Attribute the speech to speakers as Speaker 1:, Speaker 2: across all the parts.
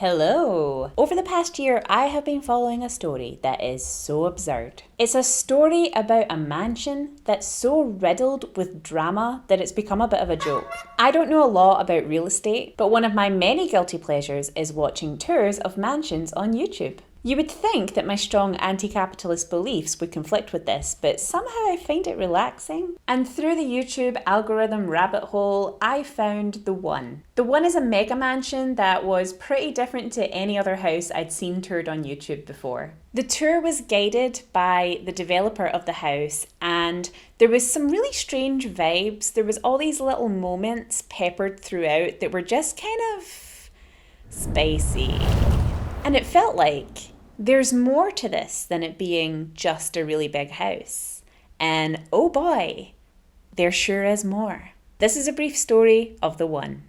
Speaker 1: Hello! Over the past year, I have been following a story that is so absurd. It's a story about a mansion that's so riddled with drama that it's become a bit of a joke. I don't know a lot about real estate, but one of my many guilty pleasures is watching tours of mansions on YouTube. You would think that my strong anti-capitalist beliefs would conflict with this, but somehow I find it relaxing. And through the YouTube algorithm rabbit hole, I found The One. The One is a mega mansion that was pretty different to any other house I'd seen toured on YouTube before. The tour was guided by the developer of the house, and there was some really strange vibes. There was all these little moments peppered throughout that were just kind of spicy. And it felt like there's more to this than it being just a really big house. And oh boy, there sure is more. This is a brief story of The One.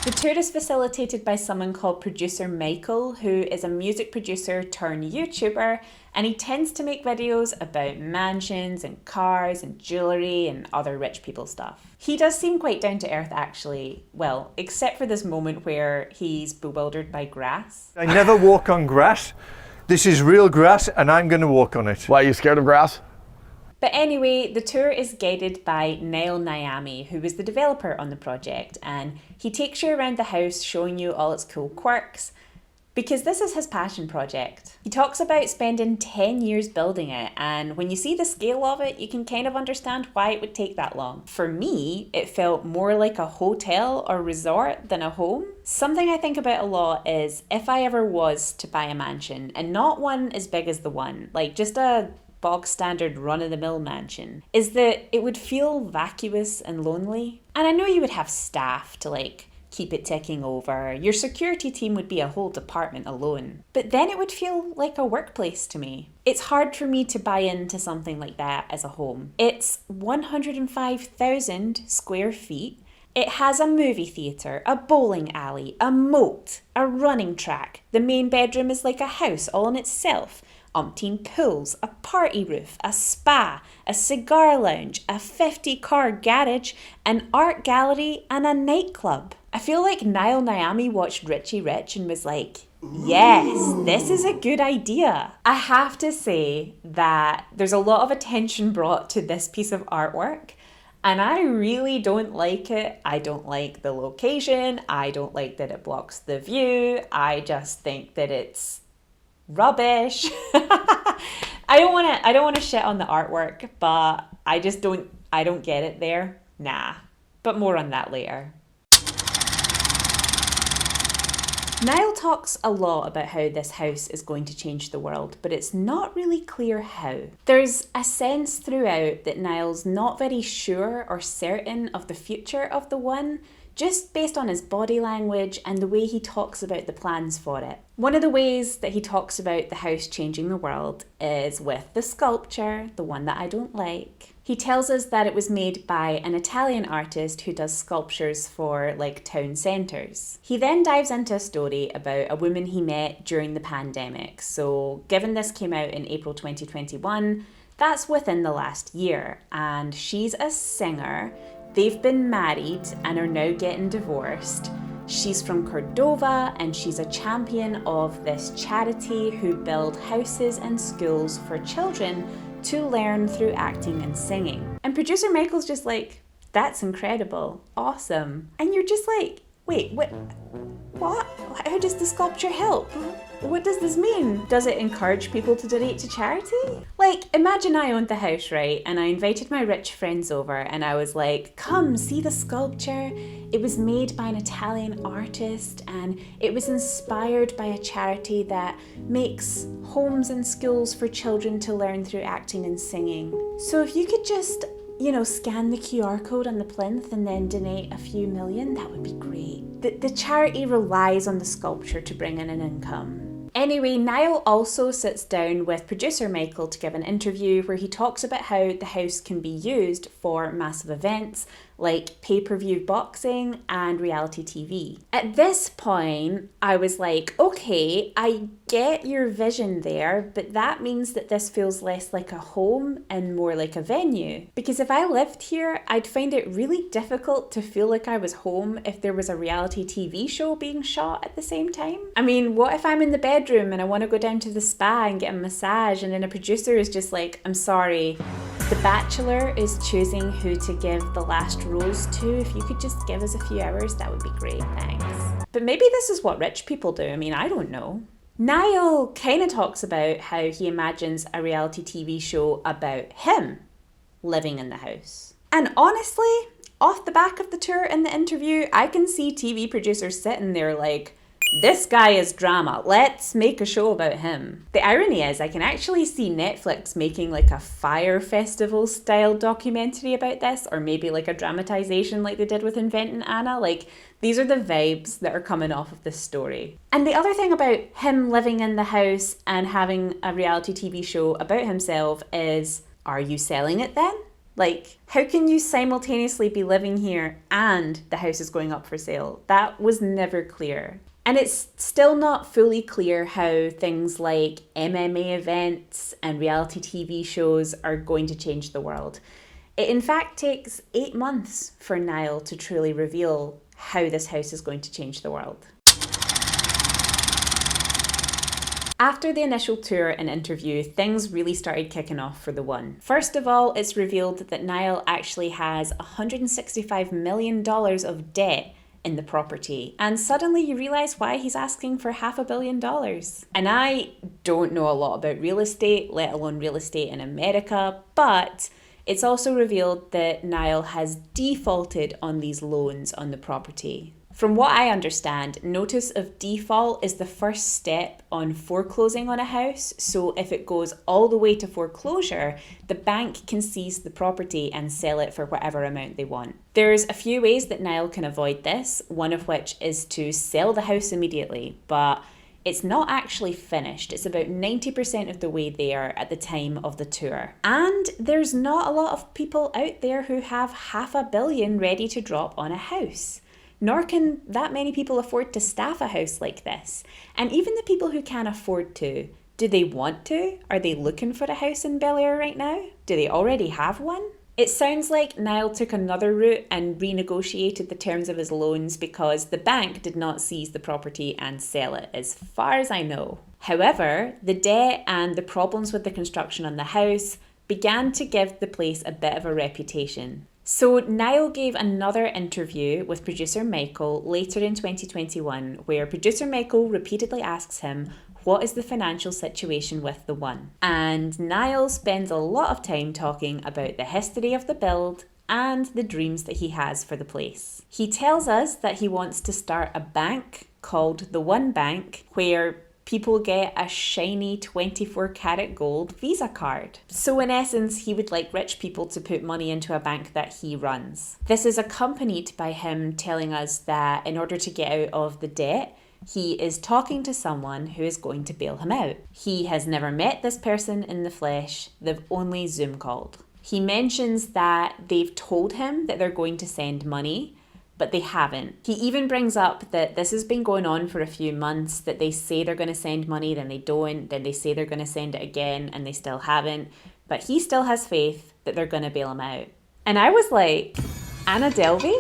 Speaker 1: The tour is facilitated by someone called Producer Michael, who is a music producer turned YouTuber, and he tends to make videos about mansions and cars and jewellery and other rich people stuff. He does seem quite down to earth actually, well, except for this moment where he's bewildered by grass.
Speaker 2: I never walk on grass. This is real grass and I'm going to walk on it.
Speaker 3: Why, are you scared of grass?
Speaker 1: But anyway, the tour is guided by Niall Nyami, who was the developer on the project, and he takes you around the house showing you all its cool quirks, because this is his passion project. He talks about spending 10 years building it, and when you see the scale of it, you can kind of understand why it would take that long. For me, it felt more like a hotel or resort than a home. Something I think about a lot is if I ever was to buy a mansion, and not one as big as The One, like just a bog standard run-of-the-mill mansion, is that it would feel vacuous and lonely. And I know you would have staff to keep it ticking over. Your security team would be a whole department alone. But then it would feel like a workplace to me. It's hard for me to buy into something like that as a home. It's 105,000 square feet. It has a movie theatre, a bowling alley, a moat, a running track. The main bedroom is like a house all in itself. Umpteen pools, a party roof, a spa, a cigar lounge, a 50-car garage, an art gallery and a nightclub. I feel like Niall Nyami watched Richie Rich and was like, yes, this is a good idea. I have to say that there's a lot of attention brought to this piece of artwork, and I really don't like it. I don't like the location. I don't like that it blocks the view. I just think that it's rubbish. I don't want to shit on the artwork, but I don't get it there. Nah. But more on that later. Niall talks a lot about how this house is going to change the world, but it's not really clear how. There's a sense throughout that Niall's not very sure or certain of the future of The One, just based on his body language and the way he talks about the plans for it. One of the ways that he talks about the house changing the world is with the sculpture, the one that I don't like. He tells us that it was made by an Italian artist who does sculptures for town centres. He then dives into a story about a woman he met during the pandemic. So given this came out in April 2021, that's within the last year, and she's a singer. They've been married and are now getting divorced. She's from Cordova and she's a champion of this charity who build houses and schools for children to learn through acting and singing. And producer Michael's just like, that's incredible, awesome. And you're just like, wait, what? How does the sculpture help? What does this mean? Does it encourage people to donate to charity? Imagine I owned the house, right? And I invited my rich friends over and I was like, come see the sculpture. It was made by an Italian artist and it was inspired by a charity that makes homes and schools for children to learn through acting and singing. So if you could just, scan the QR code on the plinth and then donate a few million, that would be great. The charity relies on the sculpture to bring in an income. Anyway, Niall also sits down with producer Michael to give an interview where he talks about how the house can be used for massive events like pay-per-view boxing and reality TV. At this point, I was like, okay, I get your vision there, but that means that this feels less like a home and more like a venue. Because if I lived here, I'd find it really difficult to feel like I was home if there was a reality TV show being shot at the same time. I mean, what if I'm in the bedroom and I want to go down to the spa and get a massage, and then a producer is just like, I'm sorry, The Bachelor is choosing who to give the last rose to. If you could just give us a few hours, that would be great, thanks. But maybe this is what rich people do. I mean, I don't know. Niall kind of talks about how he imagines a reality TV show about him living in the house. And honestly, off the back of the tour and the interview, I can see TV producers sitting there like, this guy is drama, let's make a show about him. The irony is I can actually see Netflix making like a Fyre Festival style documentary about this, or maybe like a dramatization like they did with Inventing Anna. Like, these are the vibes that are coming off of this story. And the other thing about him living in the house and having a reality TV show about himself is, are you selling it then? Like, how can you simultaneously be living here and the house is going up for sale? That was never clear. And it's still not fully clear how things like MMA events and reality TV shows are going to change the world. It in fact takes 8 months for Niall to truly reveal how this house is going to change the world. After the initial tour and interview, things really started kicking off for The One. First of all, it's revealed that Niall actually has $165 million of debt in the property, and suddenly you realise why he's asking for $500 million. And I don't know a lot about real estate, let alone real estate in America, but it's also revealed that Niall has defaulted on these loans on the property. From what I understand, notice of default is the first step on foreclosing on a house. So if it goes all the way to foreclosure, the bank can seize the property and sell it for whatever amount they want. There's a few ways that Niall can avoid this, one of which is to sell the house immediately, but it's not actually finished. It's about 90% of the way there at the time of the tour. And there's not a lot of people out there who have $500 million ready to drop on a house. Nor can that many people afford to staff a house like this. And even the people who can afford to, do they want to? Are they looking for a house in Bel Air right now? Do they already have one? It sounds like Niall took another route and renegotiated the terms of his loans because the bank did not seize the property and sell it, as far as I know. However, the debt and the problems with the construction on the house began to give the place a bit of a reputation. So Niall gave another interview with producer Michael later in 2021, where producer Michael repeatedly asks him, what is the financial situation with The One? And Niall spends a lot of time talking about the history of the build and the dreams that he has for the place. He tells us that he wants to start a bank called The One Bank, where people get a shiny 24-karat gold Visa card. So in essence, he would like rich people to put money into a bank that he runs. This is accompanied by him telling us that in order to get out of the debt, he is talking to someone who is going to bail him out. He has never met this person in the flesh, they've only Zoom called. He mentions that they've told him that they're going to send money, but they haven't. He even brings up that this has been going on for a few months, that they say they're going to send money, then they don't, then they say they're going to send it again, and they still haven't. But he still has faith that they're going to bail him out. And I was like, Anna Delvey?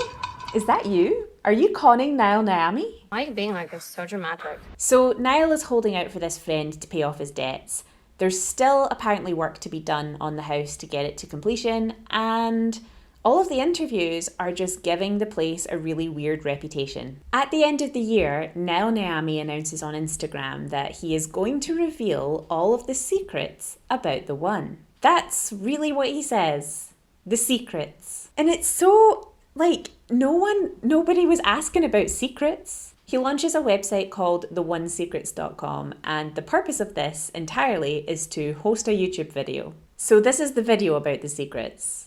Speaker 1: Is that you? Are you conning Niall Niami?
Speaker 3: Why are you being like this? So dramatic.
Speaker 1: So Niall is holding out for this friend to pay off his debts. There's still apparently work to be done on the house to get it to completion, and all of the interviews are just giving the place a really weird reputation. At the end of the year, Niall Niami announces on Instagram that he is going to reveal all of the secrets about The One. That's really what he says. The secrets. And it's so, like, nobody was asking about secrets. He launches a website called theonesecrets.com, and the purpose of this entirely is to host a YouTube video. So this is the video about the secrets.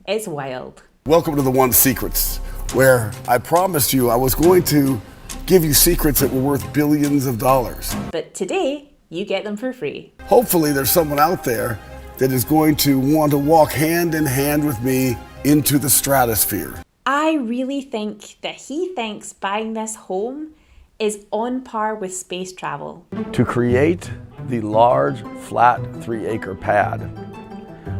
Speaker 1: It's wild.
Speaker 4: Welcome to The One Secrets, where I promised you I was going to give you secrets that were worth billions of dollars.
Speaker 1: But today, you get them for free.
Speaker 4: Hopefully there's someone out there that is going to want to walk hand in hand with me into the stratosphere.
Speaker 1: I really think that he thinks buying this home is on par with space travel.
Speaker 5: To create the large, flat 3-acre pad,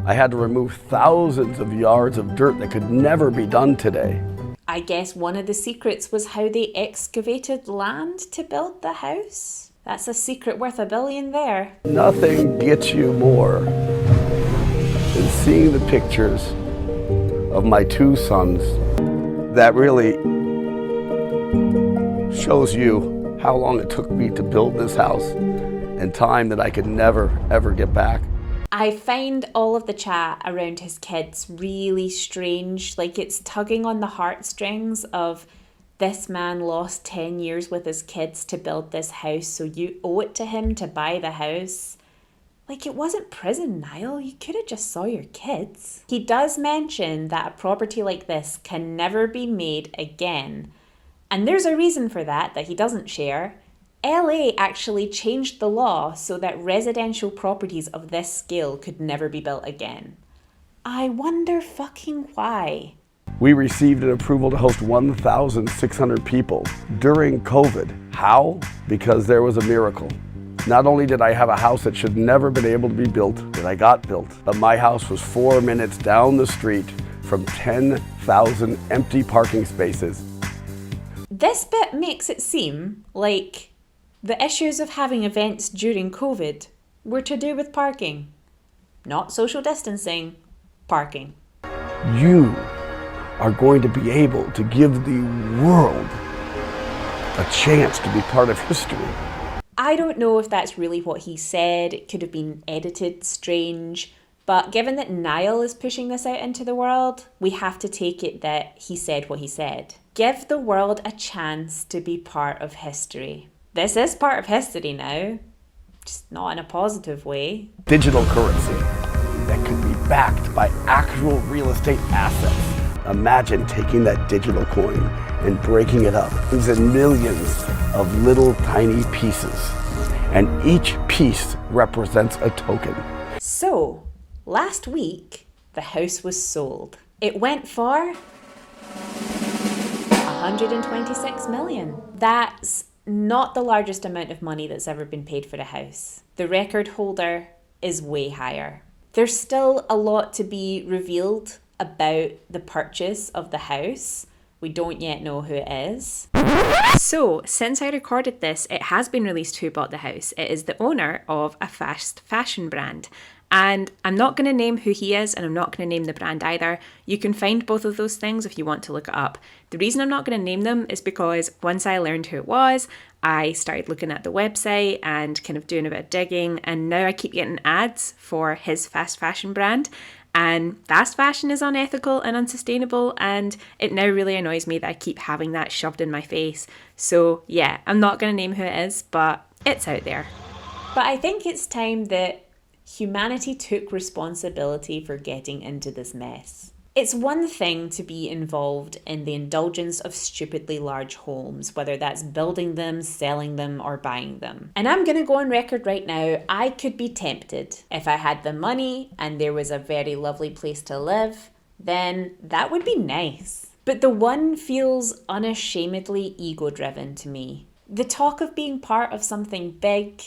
Speaker 5: I had to remove thousands of yards of dirt that could never be done today.
Speaker 1: I guess one of the secrets was how they excavated land to build the house. That's a secret worth $1 billion there.
Speaker 5: Nothing gets you more than seeing the pictures of my 2 sons. That really shows you how long it took me to build this house and time that I could never, ever get back.
Speaker 1: I find all of the chat around his kids really strange. Like, it's tugging on the heartstrings of this man lost 10 years with his kids to build this house, so you owe it to him to buy the house. Like, it wasn't prison, Niall. You could have just saw your kids. He does mention that a property like this can never be made again. And there's a reason for that he doesn't share. LA actually changed the law so that residential properties of this scale could never be built again. I wonder fucking why.
Speaker 5: We received an approval to host 1,600 people during COVID. How? Because there was a miracle. Not only did I have a house that should never been able to be built, that I got built, but my house was 4 minutes down the street from 10,000 empty parking spaces.
Speaker 1: This bit makes it seem like the issues of having events during COVID were to do with parking. Not social distancing, parking.
Speaker 5: You are going to be able to give the world a chance to be part of history.
Speaker 1: I don't know if that's really what he said. It could have been edited strange. But given that Niall is pushing this out into the world, we have to take it that he said what he said. Give the world a chance to be part of history. This is part of history now, just not in a positive way.
Speaker 5: Digital currency that could be backed by actual real estate assets. Imagine taking that digital coin and breaking it up into millions of little tiny pieces. And each piece represents a token.
Speaker 1: So, last week, the house was sold. It went for 126 million. That's not the largest amount of money that's ever been paid for a house. The record holder is way higher. There's still a lot to be revealed about the purchase of the house. We don't yet know who it is. So, since I recorded this, it has been released who bought the house. It is the owner of a fast fashion brand. And I'm not going to name who he is, and I'm not going to name the brand either. You can find both of those things if you want to look it up. The reason I'm not going to name them is because once I learned who it was, I started looking at the website and kind of doing a bit of digging, and now I keep getting ads for his fast fashion brand. And fast fashion is unethical and unsustainable, and it now really annoys me that I keep having that shoved in my face. So yeah, I'm not going to name who it is, but it's out there. But I think it's time that humanity took responsibility for getting into this mess. It's one thing to be involved in the indulgence of stupidly large homes, whether that's building them, selling them, or buying them. And I'm going to go on record right now, I could be tempted. If I had the money and there was a very lovely place to live, then that would be nice. But the one feels unashamedly ego-driven to me. The talk of being part of something big,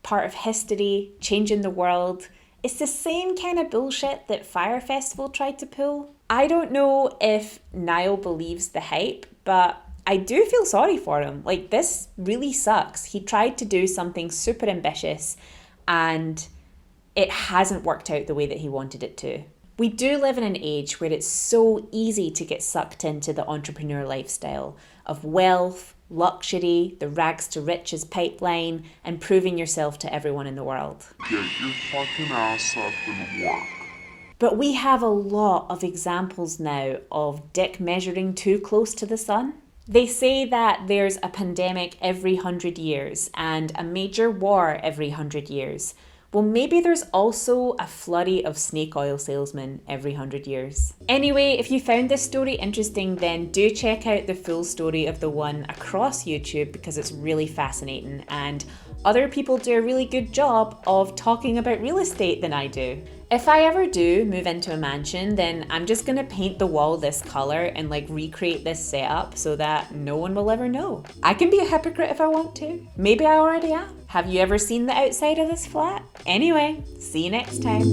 Speaker 1: part of history, changing the world, it's the same kind of bullshit that Fyre Festival tried to pull. I don't know if Niall believes the hype, but I do feel sorry for him. Like, this really sucks. He tried to do something super ambitious and it hasn't worked out the way that he wanted it to. We do live in an age where it's so easy to get sucked into the entrepreneur lifestyle of wealth, luxury, the rags to riches pipeline, and proving yourself to everyone in the world.
Speaker 6: Get your fucking ass up and work.
Speaker 1: But we have a lot of examples now of dick measuring too close to the sun. They say that there's a pandemic every 100 years and a major war every 100 years. Well, maybe there's also a flurry of snake oil salesmen every 100 years. Anyway, if you found this story interesting, then do check out the full story of the one across YouTube because it's really fascinating and other people do a really good job of talking about real estate than I do. If I ever do move into a mansion, then I'm just gonna paint the wall this color and like recreate this setup so that no one will ever know. I can be a hypocrite if I want to. Maybe I already am. Have you ever seen the outside of this flat? Anyway, see you next time.